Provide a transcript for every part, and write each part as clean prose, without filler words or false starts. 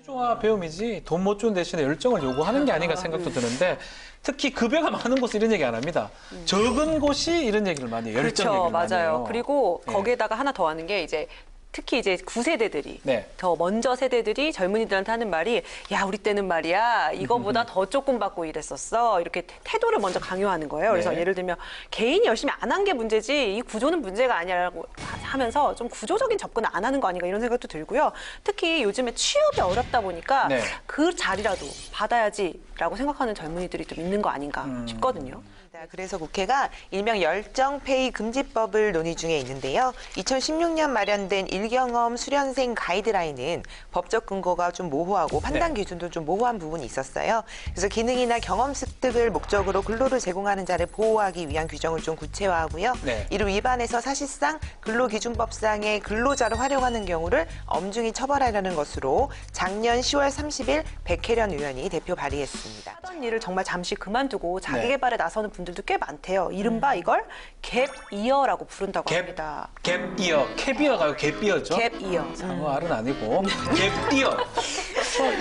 협조와 배움이지 돈 못 주는 대신에 열정을 요구하는 게 아닌가 생각도 드는데 특히 급여가 많은 곳은 이런 얘기 안 합니다. 적은 곳이 이런 얘기를 많이 해요. 열정 그렇죠, 얘기를 많이 해요. 맞아요. 그리고 네. 거기에다가 하나 더 하는 게 이제 특히 이제 9세대들이 네. 더 먼저 세대들이 젊은이들한테 하는 말이 야 우리 때는 말이야 이거보다 더 조금 받고 이랬었어 이렇게 태도를 먼저 강요하는 거예요. 그래서 네. 예를 들면 개인이 열심히 안 한 게 문제지 이 구조는 문제가 아니라고 하면서 좀 구조적인 접근을 안 하는 거 아닌가 이런 생각도 들고요. 특히 요즘에 취업이 어렵다 보니까 네. 그 자리라도 받아야지라고 생각하는 젊은이들이 좀 있는 거 아닌가 싶거든요. 그래서 국회가 일명 열정페이 금지법을 논의 중에 있는데요. 2016년 마련된 일경험 수련생 가이드라인은 법적 근거가 좀 모호하고 판단 기준도 좀 모호한 부분이 있었어요. 그래서 기능이나 경험 습득을 목적으로 근로를 제공하는 자를 보호하기 위한 규정을 좀 구체화하고요. 네. 이를 위반해서 사실상 근로기준법상의 근로자를 활용하는 경우를 엄중히 처벌하려는 것으로 작년 10월 30일 백혜련 의원이 대표 발의했습니다. 하던 일을 정말 잠시 그만두고 자기 개발에 나서는 분들도 꽤 많대요. 이른바 이걸 갭이어라고 부른다고 합니다. 갭이어, 캡이어가 갭이어죠? 갭이어. 상어알은 아니고 갭이어.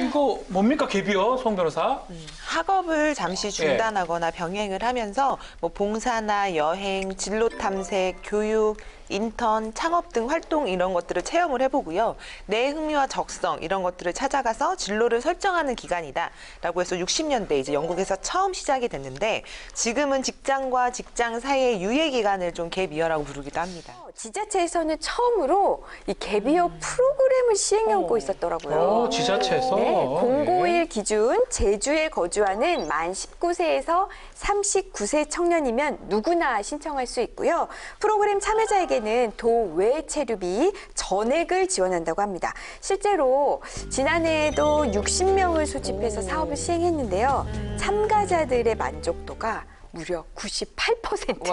이거 뭡니까 갭이어, 송 변호사? 학업을 잠시 중단하거나 병행을 하면서 뭐 봉사나 여행, 진로 탐색, 교육, 인턴, 창업 등 활동 이런 것들을 체험을 해보고요. 내 흥미와 적성 이런 것들을 찾아가서 진로를 설정하는 기간이다라고 해서 60년대 이제 영국에서 처음 시작이 됐는데 지금은 직장과 직장 사이의 유예 기간을 좀 갭이어라고 부르기도 합니다. 지자체에서는 처음으로 이 갭이어 프로그램을 시행하고 있었더라고요. 지자체에서? 네, 공고일 기준 제주에 거주하는 만 19세에서 39세 청년이면 누구나 신청할 수 있고요. 프로그램 참여자에게는 도외 체류비 전액을 지원한다고 합니다. 실제로 지난해에도 60명을 소집해서 사업을 시행했는데요. 참가자들의 만족도가 무려 98%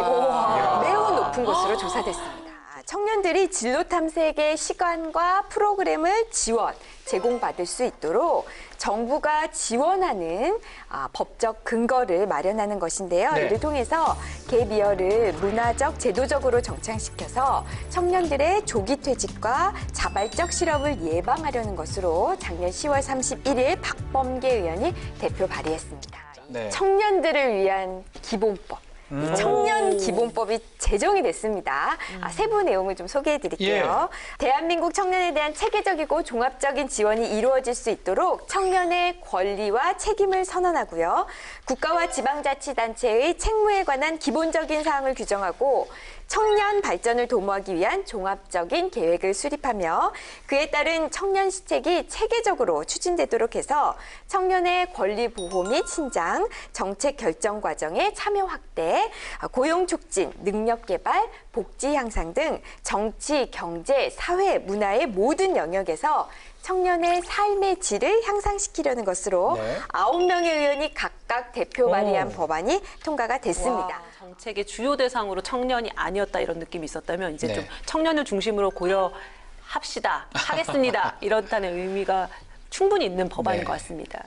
매우 높은 것으로 조사됐습니다. 청년들이 진로 탐색의 시간과 프로그램을 제공받을 수 있도록 정부가 지원하는 법적 근거를 마련하는 것인데요. 네. 이를 통해서 갭이어를 문화적, 제도적으로 정착시켜서 청년들의 조기 퇴직과 자발적 실업을 예방하려는 것으로 작년 10월 31일 박범계 의원이 대표 발의했습니다. 네. 청년들을 위한 기본법. 이 청년 기본법이 제정이 됐습니다. 세부 내용을 좀 소개해드릴게요. 대한민국 청년에 대한 체계적이고 종합적인 지원이 이루어질 수 있도록 청년의 권리와 책임을 선언하고요. 국가와 지방자치단체의 책무에 관한 기본적인 사항을 규정하고 청년 발전을 도모하기 위한 종합적인 계획을 수립하며 그에 따른 청년 시책이 체계적으로 추진되도록 해서 청년의 권리 보호 및 신장, 정책 결정 과정의 참여 확대, 고용 촉진, 능력 개발, 복지 향상 등 정치, 경제, 사회, 문화의 모든 영역에서 청년의 삶의 질을 향상시키려는 것으로 9명의 의원이 각각 대표 발의한 법안이 통과가 됐습니다. 와, 정책의 주요 대상으로 청년이 아니었다 이런 느낌이 있었다면 이제 좀 청년을 중심으로 고려합시다, 하겠습니다 이렇다는 의미가 충분히 있는 법안인 것 같습니다.